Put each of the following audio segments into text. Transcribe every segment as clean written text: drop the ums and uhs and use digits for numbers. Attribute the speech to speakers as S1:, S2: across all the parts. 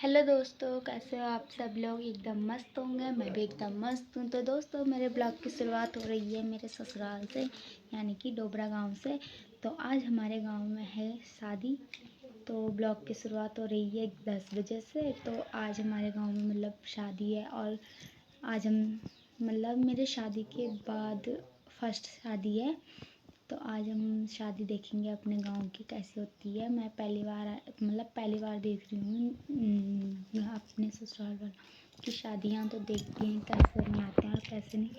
S1: Hello दोस्तों, कैसे हो आप सब लोग। एकदम मस्त होंगे, मैं भी एकदम मस्त हूँ। तो दोस्तों, मेरे ब्लॉग की शुरुआत हो रही है मेरे ससुराल से, यानी कि डोबरा गांव से। तो आज हमारे गांव में है शादी, तो ब्लॉग की शुरुआत हो रही है 10 बजे से। तो आज हमारे गांव में मतलब शादी है, और आज हम मतलब मेरे शादी के बाद फर्स्ट शादी है। तो आज हम शादी देखेंगे अपने गांव की कैसी होती है। मैं पहली बार देख रही हूँ अपने ससुराल वालों की शादियाँ। तो देखते हैं कैसे मनाते हैं और कैसे नहीं।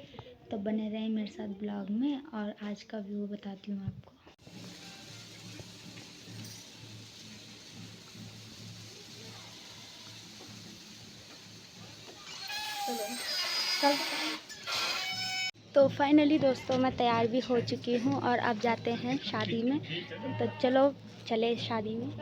S1: तो बने रहें मेरे साथ ब्लॉग में, और आज का व्यू बताती हूँ आपको। तो फाइनली दोस्तों, मैं तैयार भी हो चुकी हूँ और अब जाते हैं शादी में। तो चलो चले शादी में।